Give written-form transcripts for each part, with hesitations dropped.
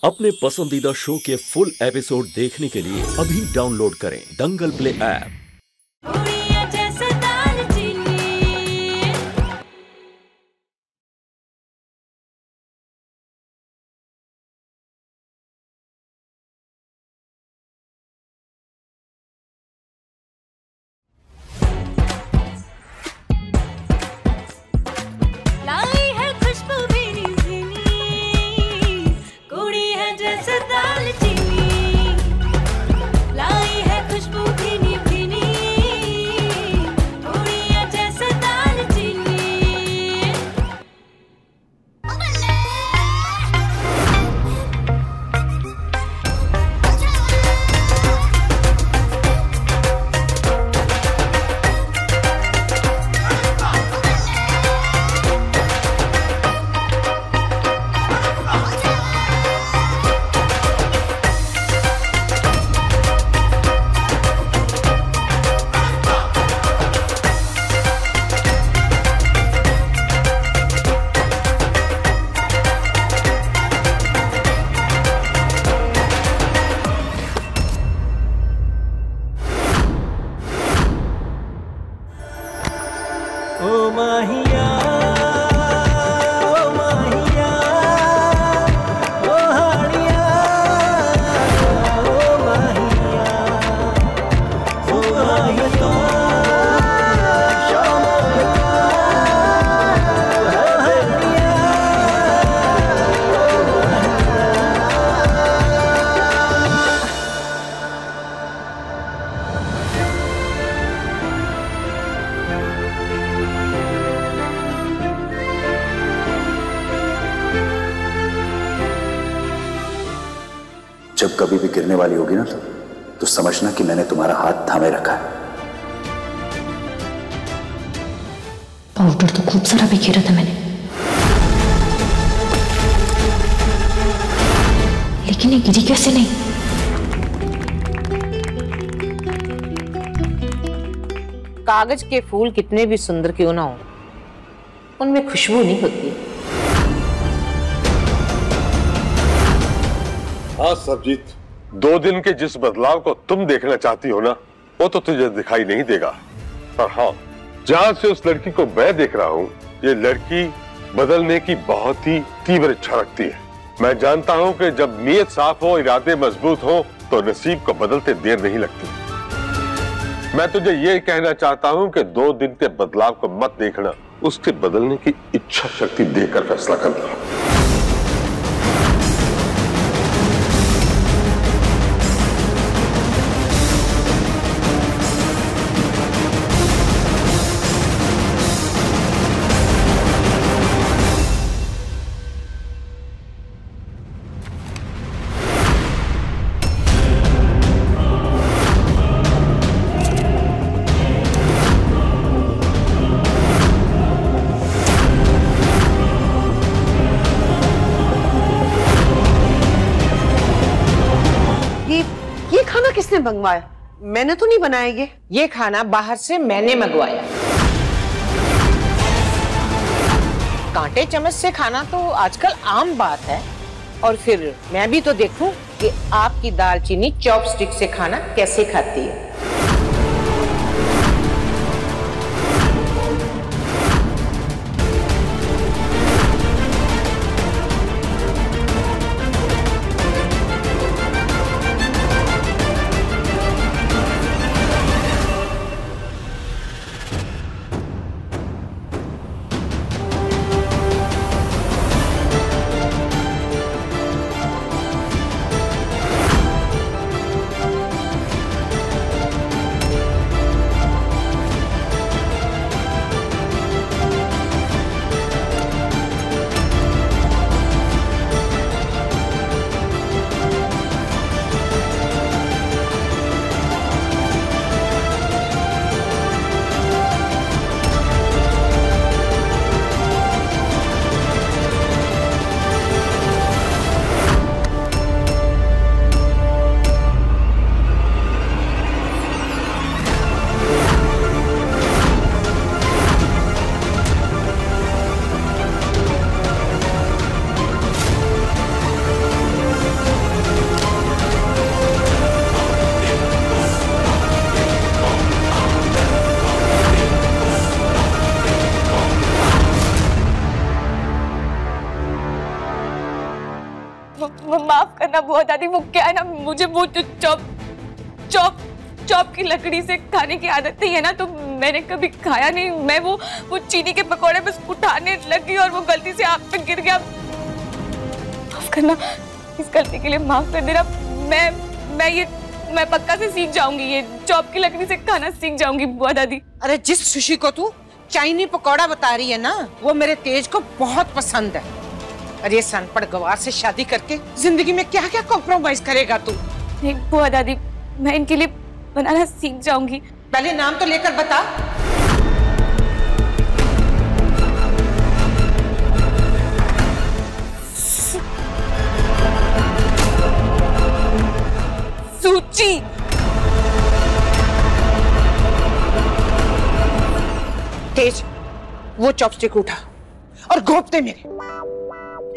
अपने पसंदीदा शो के फुल एपिसोड देखने के लिए अभी डाउनलोड करें दंगल प्ले ऐप। ओ माहिया, ओ माहिया, ओ हाड़िया, ओ माहिया, ओ माहिया, शाम जब कभी भी गिरने वाली होगी ना तो समझना कि मैंने तुम्हारा हाथ थामे रखा है। पाउडर तो खूब सारा बिखेरा था मैंने, लेकिन ये गिरी कैसे नहीं? कागज के फूल कितने भी सुंदर क्यों ना हो, उनमें खुशबू नहीं होती। हाँ सरजीत, 2 दिन के जिस बदलाव को तुम देखना चाहती हो ना, वो तो तुझे दिखाई नहीं देगा। पर हाँ, जहां से उस लड़की को मैं देख रहा हूँ, ये लड़की बदलने की बहुत ही तीव्र इच्छा रखती है। मैं जानता हूँ कि जब नीयत साफ हो, इरादे मजबूत हो, तो नसीब को बदलते देर नहीं लगती। मैं तुझे ये कहना चाहता हूँ कि 2 दिन के बदलाव को मत देखना, उसके बदलने की इच्छा शक्ति देकर फैसला करना। ये खाना किसने मंगवाया? मैंने तो नहीं बनाया। ये खाना बाहर से मैंने मंगवाया। कांटे चम्मच से खाना तो आजकल आम बात है, और फिर मैं भी तो देखूं कि आपकी दालचीनी चॉपस्टिक से खाना कैसे खाती है। माफ करना बुआ दादी, वो क्या है ना, मुझे वो चॉप की लकड़ी से खाने की आदत नहीं है ना, तो मैंने कभी खाया नहीं। मैं वो चीनी के पकौड़े बस उठाने लगी और वो गलती से आप पे गिर गया। माफ करना, इस गलती के लिए माफ कर देना। मैं पक्का से सीख जाऊंगी, ये चॉप की लकड़ी से खाना सीख जाऊंगी बुआ दादी। अरे जिस सुशी को तू चाइनी पकौड़ा बता रही है ना, वो मेरे तेज को बहुत पसंद है। अरे ये सनपढ़ गवार से शादी करके जिंदगी में क्या क्या कॉम्प्रोमाइज करेगा तू? नहीं बुआ दादी, मैं इनके लिए बनाना सीख जाऊंगी। पहले नाम तो लेकर बता। सूची। तेज, वो चॉपस्टिक उठा और घोंपते मेरे।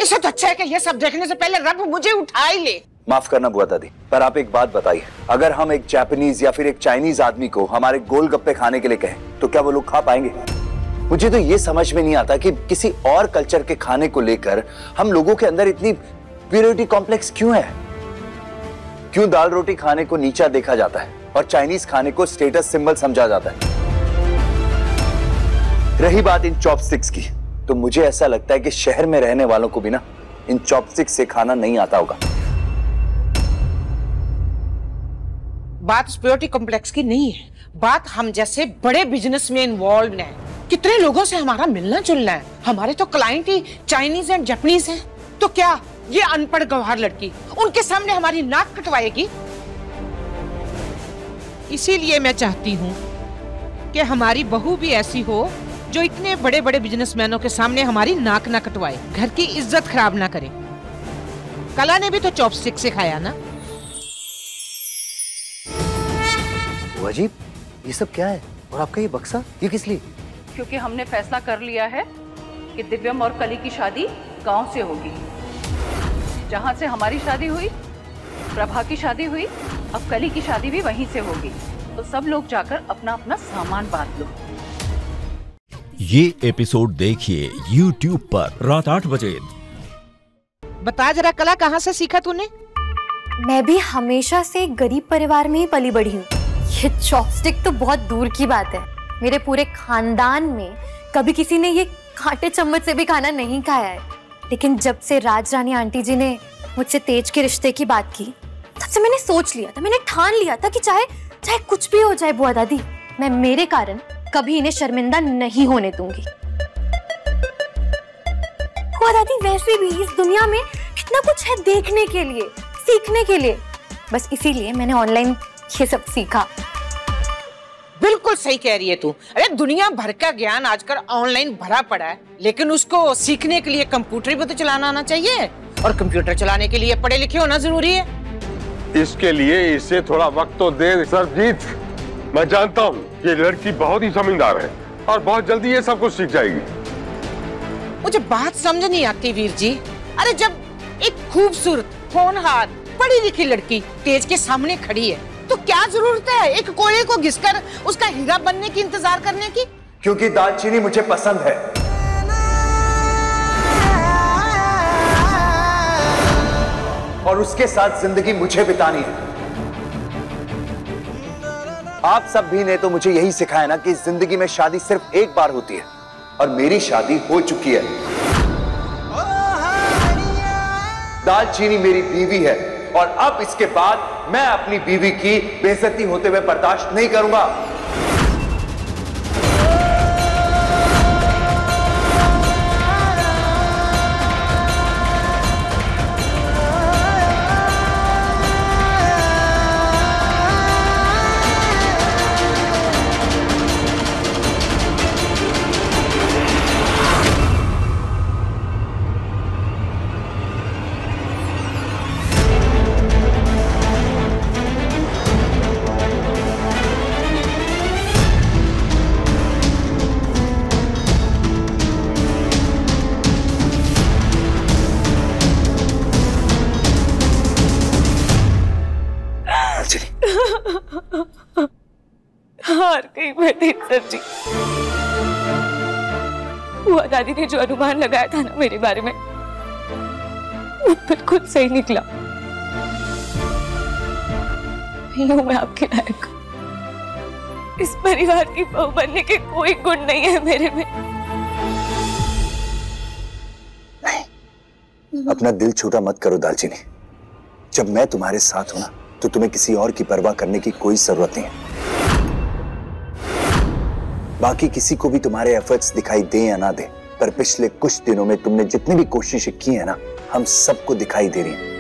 इससे तो अच्छा है कि ये सब देखने से पहले रब मुझे उठा ही ले। माफ करना बुआ दादी, पर आप एक बात बताइए, अगर हम एक जापानीज या फिर एक चाइनीज आदमी को हमारे गोलगप्पे खाने के लिए कहें तो क्या वो लोग खा पाएंगे? मुझे तो ये समझ में नहीं आता कि किसी और कल्चर के खाने को लेकर हम लोगों के अंदर इतनी प्यूरिटी कॉम्प्लेक्स क्यों है? क्यों दाल रोटी खाने को नीचा देखा जाता है और चाइनीज खाने को स्टेटस सिंबल समझा जाता है? रही बात इन चॉपस्टिक्स की, तो मुझे ऐसा लगता है कि शहर में रहने वालों को भी ना इन चॉपस्टिक्स से खाना नहीं आता होगा। बात प्योरिटी कॉम्प्लेक्स की नहीं है, बात हम जैसे बड़े बिजनेस में इन्वॉल्व हैं। कितने लोगों से हमारा मिलना जुलना है, हमारे तो client he Chinese and Japanese हैं। तो क्या ये अनपढ़ गंवार लड़की उनके सामने हमारी नाक कटवाएगी? इसीलिए मैं चाहती हूँ कि हमारी बहू भी ऐसी हो जो इतने बड़े बड़े बिजनेसमैनों के सामने हमारी नाक ना कटवाए, घर की इज्जत खराब ना करे। कला ने भी तो चॉपस्टिक से खाया ना। अजीब, ये सब क्या है? और आपका ये बक्सा, ये किस लिए? क्योंकि हमने फैसला कर लिया है कि दिव्यम और कली की शादी गांव से होगी। जहां से हमारी शादी हुई, प्रभा की शादी हुई, अब कली की शादी भी वहीं से होगी। तो सब लोग जाकर अपना अपना सामान बांट लो। ये एपिसोड देखिए YouTube पर रात 8 बजे। बता जरा कला, कहाँ से सीखा तूने? मैं भी हमेशा से गरीब परिवार में ही पली बढ़ी हूँ। ये चॉपस्टिक तो बहुत दूर की बात है, मेरे पूरे खानदान में कभी किसी ने ये कांटे चम्मच से भी खाना नहीं खाया है। लेकिन जब से राज रानी आंटी जी ने मुझसे तेज के रिश्ते की बात की, तब से मैंने सोच लिया था, मैंने ठान लिया था कि चाहे कुछ भी हो जाए बुआ दादी, मैं मेरे कारण कभी इन्हें शर्मिंदा नहीं होने दूंगी। बुआ दादी, वैसे भी इस दुनिया में कितना कुछ है देखने के लिए, सीखने के लिए, बस इसीलिए मैंने ऑनलाइन ये सब सीखा। बिल्कुल सही कह रही है तू। अरे दुनिया भर का ज्ञान आजकल ऑनलाइन भरा पड़ा है, लेकिन उसको सीखने के लिए कंप्यूटर भी तो चलाना आना चाहिए, और कंप्यूटर चलाने के लिए पढ़े लिखे होना जरूरी है। इसके लिए इसे थोड़ा वक्त तो दे सरजीत। मैं जानता हूँ ये लड़की बहुत ही समझदार है और बहुत जल्दी ये सब कुछ सीख जाएगी। मुझे बात समझ नहीं आती वीर जी। अरे जब एक खूबसूरत, होनहार, पढ़ी लिखी लड़की तेज के सामने खड़ी है, तो क्या जरूरत है एक कोयले को घिसकर उसका हीरा बनने की इंतजार करने की? क्योंकि दालचीनी मुझे पसंद है। और उसके साथ जिंदगी मुझे बितानी है। आप सब भी ने तो मुझे यही सिखाया ना कि जिंदगी में शादी सिर्फ एक बार होती है, और मेरी शादी हो चुकी है। दालचीनी मेरी बीवी है, और अब इसके बाद मैं अपनी बीवी की बेइज्जती होते हुए बर्दाश्त नहीं करूंगा। हार गई मैं सर जी। बुआ दादी ने जो अनुमान लगाया था ना मेरे बारे में, वो बिल्कुल सही निकला। नहीं हूं मैं आपके लायक। इस परिवार की बहू बनने के कोई गुण नहीं है मेरे में। नहीं, अपना दिल छोटा मत करो दालचीनी। जब मैं तुम्हारे साथ हूं ना, तो तुम्हें किसी और की परवाह करने की कोई जरूरत नहीं है। बाकी किसी को भी तुम्हारे एफर्ट्स दिखाई दे या ना दे, पर पिछले कुछ दिनों में तुमने जितनी भी कोशिशें की है ना, हम सबको दिखाई दे रही हैं।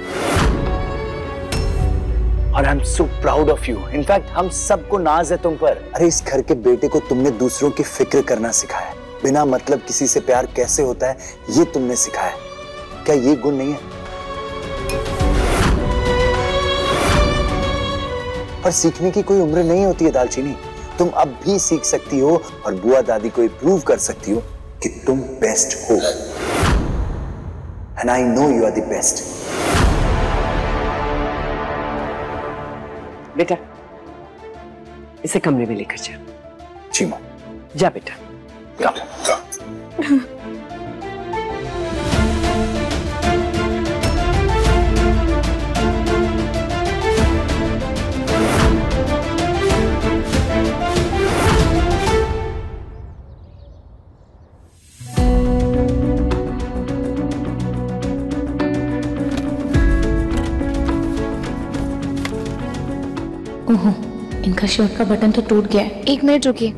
और I am so proud of you. In fact हम सबको नाज है तुम पर। अरे इस घर के बेटे को तुमने दूसरों की फिक्र करना सिखाया, बिना मतलब किसी से प्यार कैसे होता है ये तुमने सिखाया। क्या ये गुण नहीं है? और सीखने की कोई उम्र नहीं होती है दालचीनी। तुम अब भी सीख सकती हो और बुआ दादी को प्रूव कर सकती हो कि तुम बेस्ट हो। And I know you are the best. बेटा इसे कमरे में लेकर जा। जी मां। जा बेटा। ओहो, इनका शर्ट का बटन तो टूट गया है। 1 मिनट रुकिए।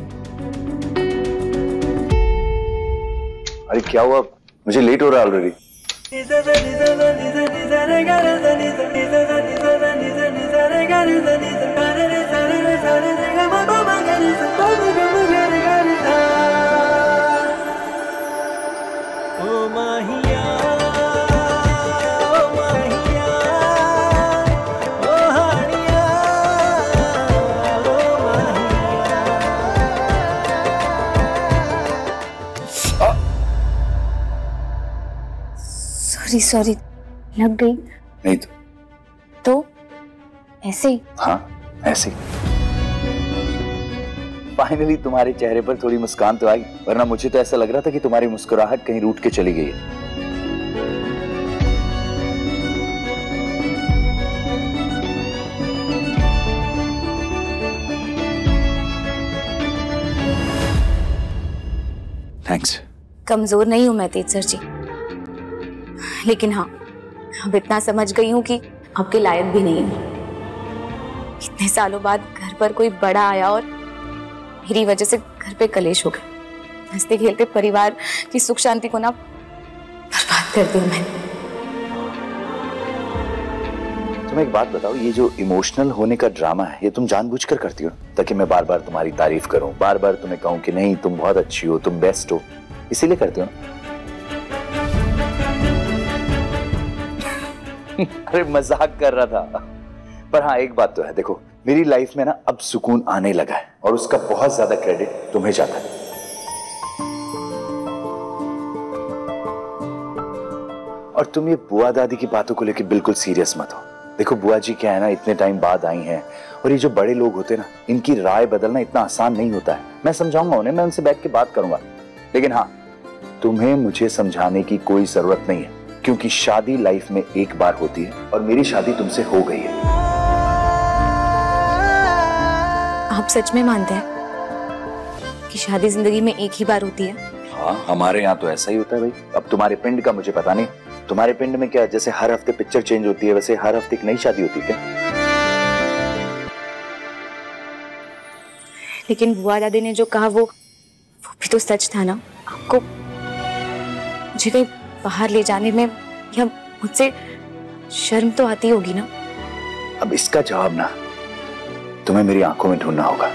अरे क्या हुआ? मुझे लेट हो रहा है ऑलरेडी। ओ माहिया सॉरी लग गई। नहीं तो ऐसे ही? हाँ ऐसे ही। फाइनली तुम्हारे चेहरे पर थोड़ी मुस्कान तो आई, वरना मुझे तो ऐसा लग रहा था कि तुम्हारी मुस्कुराहट कहीं रूठ के चली गई है। थैंक्स। कमजोर नहीं हूं मैं तेज सर जी, लेकिन हाँ अब इतना समझ गई हूँ कि आपके लायक भी नहीं है। इतने सालों बाद घर पर कोई बड़ा आया और मेरी वजह से घर पे कलेश हो गए। हंसते खेलते परिवार की सुख शांति को ना बर्बाद कर दिया मैंने। तुम एक बात बताओ, ये जो इमोशनल होने का ड्रामा है ये तुम जानबूझकर करती हो ताकि मैं बार बार तुम्हारी तारीफ करूं, बार बार तुम्हें कहूं कि नहीं तुम बहुत अच्छी हो, तुम बेस्ट हो, इसीलिए करती हो ना? अरे मजाक कर रहा था। पर हाँ एक बात तो है, देखो मेरी लाइफ में ना अब सुकून आने लगा है और उसका बहुत ज्यादा क्रेडिट तुम्हें जाता है। और तुम ये बुआ दादी की बातों को लेकर बिल्कुल सीरियस मत हो। देखो बुआ जी क्या है ना, इतने टाइम बाद आई हैं और ये जो बड़े लोग होते हैं ना, इनकी राय बदलना इतना आसान नहीं होता है। मैं समझाऊंगा उन्हें, मैं उनसे बैठ के बात करूंगा, लेकिन हाँ तुम्हें मुझे समझाने की कोई जरूरत नहीं है, क्योंकि शादी लाइफ में एक बार होती है और मेरी शादी तुमसे हो गई है। आप सच में मानते हैं कि शादी जिंदगी में एक ही बार होती है? हाँ हमारे यहाँ तो ऐसा ही होता है भाई। अब तुम्हारे पिंड का मुझे पता नहीं, तुम्हारे पिंड में क्या जैसे हर हफ्ते पिक्चर चेंज होती है वैसे हर हफ्ते एक नई शादी होती है क्या? लेकिन बुआ दादी ने जो कहा वो भी तो सच था ना। आपको मुझे कहीं बाहर ले जाने में या मुझसे शर्म तो आती होगी ना? अब इसका जवाब ना तुम्हें मेरी आंखों में ढूंढना होगा।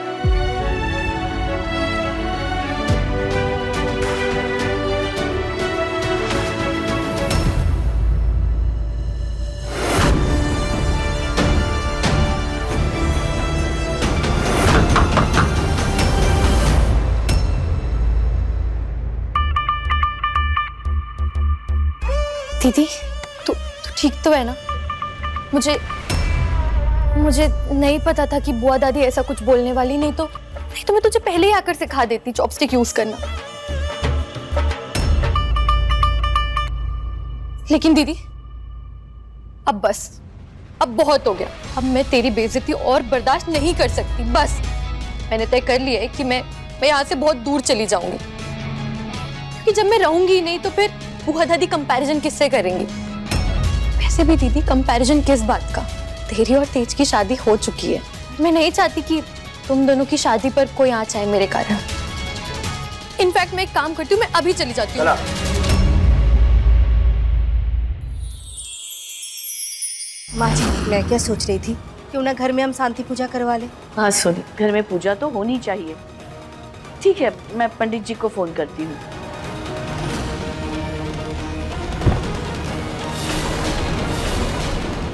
दीदी तू ठीक तो है ना? मुझे नहीं पता था कि बुआ दादी ऐसा कुछ बोलने वाली, नहीं तो मैं तुझे पहले ही आकर सिखा देती चॉपस्टिक यूज करना। लेकिन दीदी अब बस, अब बहुत हो गया। अब मैं तेरी बेइज्जती और बर्दाश्त नहीं कर सकती। बस मैंने तय कर लिया है कि मैं यहाँ से बहुत दूर चली जाऊंगी, क्योंकि जब मैं रहूंगी ही नहीं तो फिर बुआ दादी कंपैरिजन किससे करेंगी? वैसे भी दीदी कंपैरिजन किस बात का? तेरी और तेज की शादी हो चुकी है। मैं नहीं चाहती कि तुम दोनों की शादी पर कोई आँच आए मेरे कारण। इनफैक्ट मैं एक काम करती हूँ, मैं अभी चली जाती हूँ। माँ जी, मैं क्या सोच रही थी, क्यों ना घर में हम शांति पूजा करवा लें। हाँ सुनी, घर में पूजा तो होनी चाहिए। ठीक है, मैं पंडित जी को फोन करती हूँ।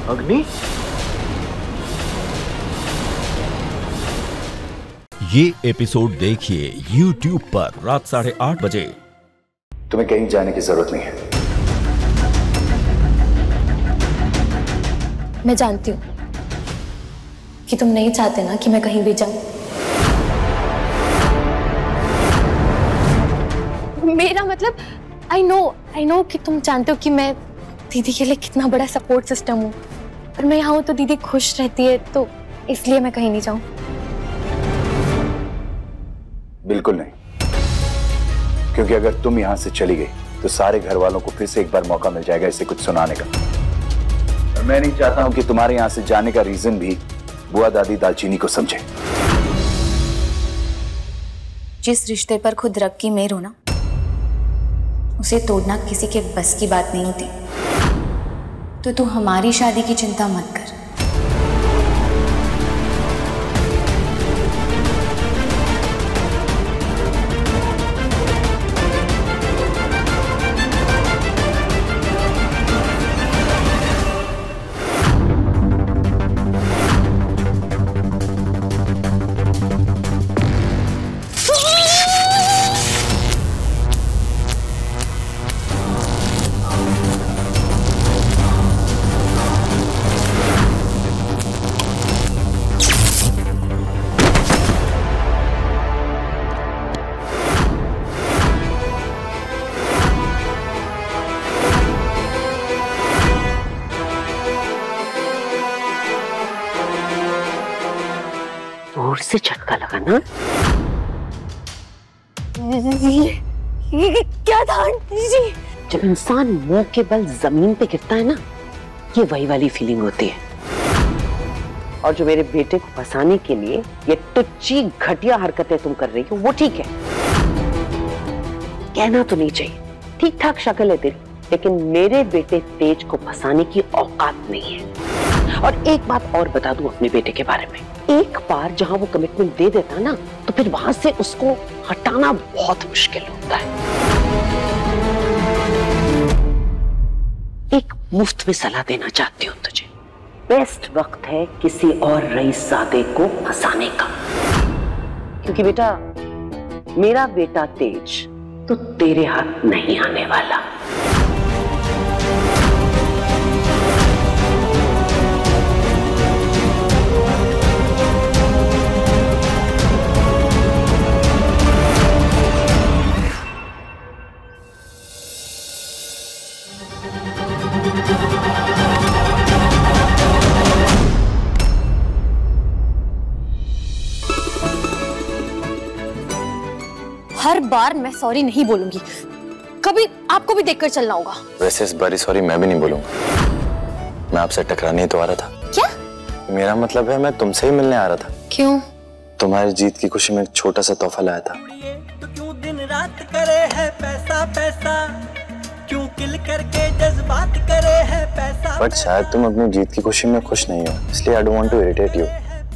अग्नि, ये एपिसोड देखिए YouTube पर रात 8:30 बजे। तुम्हें कहीं जाने की जरूरत नहीं है। मैं जानती हूँ कि तुम नहीं चाहते ना कि मैं कहीं भी जाऊं। मेरा मतलब आई नो कि तुम जानते हो कि मैं दीदी के लिए कितना बड़ा सपोर्ट सिस्टम हूँ, और मैं यहाँ हूँ तो दीदी खुश रहती है, तो इसलिए मैं कहीं नहीं जाऊं। बिल्कुल नहीं, क्योंकि अगर तुम यहां से चली गई तो सारे घर वालों को फिर से एक बार मौका मिल जाएगा इसे कुछ सुनाने का। और मैं नहीं चाहता हूं कि तुम्हारे यहां से जाने का रीजन भी बुआ दादी दालचीनी को समझे। जिस रिश्ते पर खुद रख की मेहर हो ना, उसे तोड़ना किसी के बस की बात नहीं होती। तो तू हमारी शादी की चिंता मत कर। जोर से झटका लगा ना। ये क्या था आंटी जी? जब इंसान मुंह के बल जमीन पे गिरता है ना, ये वही वाली फीलिंग होती है। और जो मेरे बेटे को फंसाने के लिए ये टुच्ची घटिया हरकतें तुम कर रही हो, वो ठीक है, कहना तो नहीं चाहिए। ठीक ठाक शक्ल है तेरी, लेकिन मेरे बेटे तेज को फंसाने की औकात नहीं है। और एक बात और बता दूं अपने बेटे के बारे में, एक बार जहां वो कमिटमेंट दे देता ना, तो फिर वहां से उसको हटाना बहुत मुश्किल होता है। एक मुफ्त में सलाह देना चाहती हूँ तुझे, बेस्ट वक्त है किसी और रईसजादे को फंसाने का, क्योंकि बेटा मेरा बेटा तेज तो तेरे हाथ नहीं आने वाला। हर बार मैं सॉरी नहीं बोलूंगी, कभी आपको भी देखकर चलना होगा। वैसे इस बारी सॉरी मैं भी नहीं बोलूंगा। मैं आपसे टकराने ही तो आ रहा था। क्या? मेरा मतलब है मैं तुमसे ही मिलने आ रहा था। क्यों? तुम्हारी जीत की खुशी में एक छोटा सा तोहफा लाया था। तो क्यों दिन रात करे है पैसा पैसा, क्यों किल करके जज्बात करे है पैसा। बट शायद तुम अपनी जीत की खुशी में खुश नहीं हो, इसलिए I don't want to irritate you,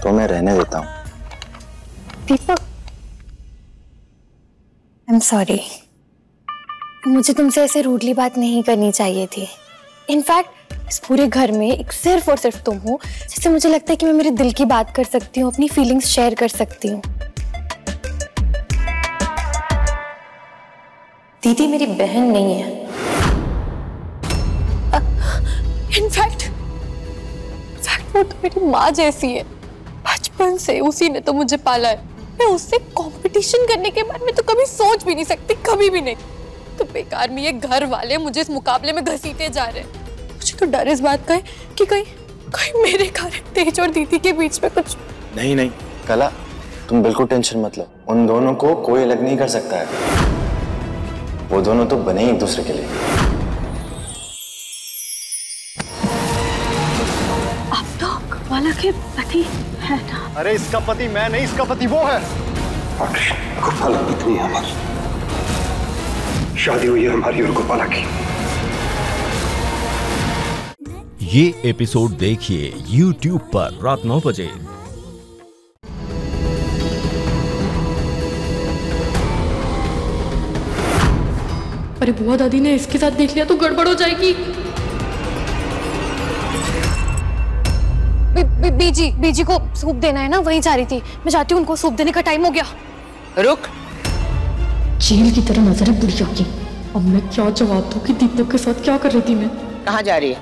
तो मैं रहने देता हूँ। दीपक, आई एम सॉरी, मुझे तुमसे ऐसे रूडली बात नहीं करनी चाहिए थी। इनफैक्ट इस पूरे घर में एक सिर्फ और सिर्फ तुम हो जिससे मुझे लगता है कि मैं मेरे दिल की बात कर सकती हूँ, अपनी फीलिंग्स शेयर कर सकती हूँ। दीदी मेरी बहन नहीं है। इनफैक्ट वो तो मेरी माँ जैसी है। बचपन से उसी ने तो मुझे पाला है। मैं उससे कंपटीशन करने के बारे में तो कभी सोच भी नहीं सकती, कभी भी नहीं। तो बेकार में ये घर वाले मुझे इस मुकाबले में घसीटे जा रहे हैं। मुझे तो डर इस बात का है कि कहीं मेरे कारण तेज और दीदी के बीच में कुछ। नहीं नहीं कला, तुम बिल्कुल टेंशन मत लो। उन दोनों को कोई अलग नहीं कर सकता है। वो दोनों तो बने ही एक दूसरे के लिए। आप तो कपाला के पति है ना? अरे इसका पति मैं नहीं, इसका पति वो है। गोपाला इतनी हमारी शादी हुई है हमारी और गोपाला की। ये एपिसोड देखिए YouTube पर रात 9 बजे। अरे बुआ दादी ने इसके साथ देख लिया तो गड़बड़ हो जाएगी। बीजी को सूप देना है ना, वहीं जा रही थी। मैं जाती हूँ, उनको सूप देने का टाइम हो गया। रुक। चील की तरह नजर है बुढ़िया की। अब मैं क्या जवाब दूँ कि दीपक के साथ क्या कर रही थी मैं? कहाँ जा रही है?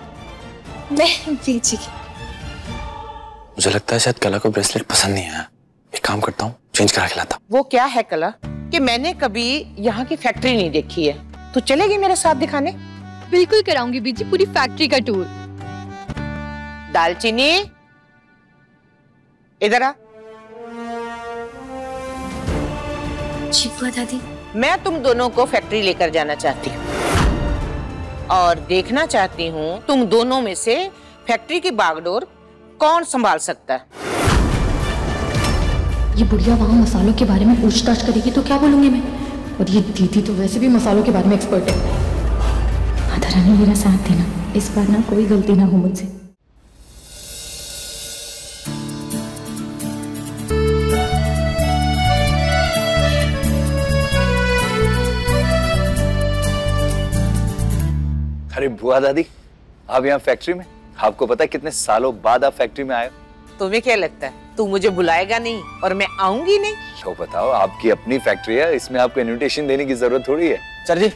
मैं बीजी की। मुझे लगता है शायद कला को ब्रेसलेट पसंद नहीं आया। एक काम करता हूँ, चेंज करा के लाता। वो क्या है कला कि मैंने कभी यहाँ की फैक्ट्री नहीं देखी है। तू चलेगी मेरे साथ दिखाने? बिल्कुल कराऊंगी बीजी, पूरी फैक्ट्री का टूर। दालचीनी इधर आ। जी बुआ दादी। मैं तुम दोनों को फैक्ट्री लेकर जाना चाहती हूँ और देखना चाहती हूँ तुम दोनों में से फैक्ट्री की बागडोर कौन संभाल सकता है। ये बुढ़िया वहाँ मसालों के बारे में पूछताछ करेगी तो क्या बोलूंगी मैं? और ये दीदी तो वैसे भी मसालों के बारे में एक्सपर्ट है। माता रानी मेरा साथ देना, इस बार ना कोई गलती ना हो मुझसे। अरे बुआ दादी, आप यहाँ फैक्ट्री में? आपको पता है कितने सालों बाद आप फैक्ट्री में आए हो? तुम्हें क्या लगता है तू मुझे बुलाएगा नहीं और मैं आऊंगी नहीं? तो बताओ, आपकी अपनी फैक्ट्री है, इसमें आपको इनविटेशन देने की जरूरत थोड़ी है। सर जी,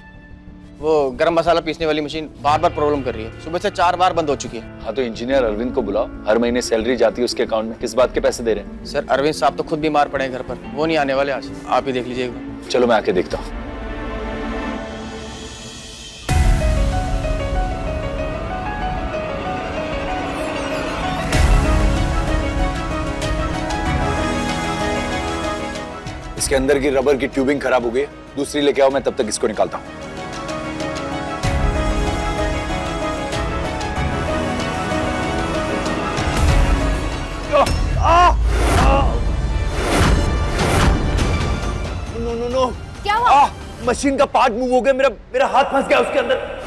वो गरम मसाला पीसने वाली मशीन बार बार प्रॉब्लम कर रही है। सुबह से 4 बार बंद हो चुकी है। हाँ तो इंजीनियर अरविंद को बुलाओ, हर महीने सैलरी जाती है उसके अकाउंट में। किस बात के पैसे दे रहे हैं? सर अरविंद साहब तो खुद बीमार पड़े हैं घर पर, वो नहीं आने वाले आज। आप ही देख लीजिए एक बार। चलो मैं आके देखता हूँ। इसके अंदर की रबर की ट्यूबिंग खराब हो गई है, दूसरी लेके आओ, मैं तब तक इसको निकालता हूं। नो नो नो, क्या हुआ? मशीन का पार्ट मूव हो गया, मेरा हाथ फंस गया उसके अंदर।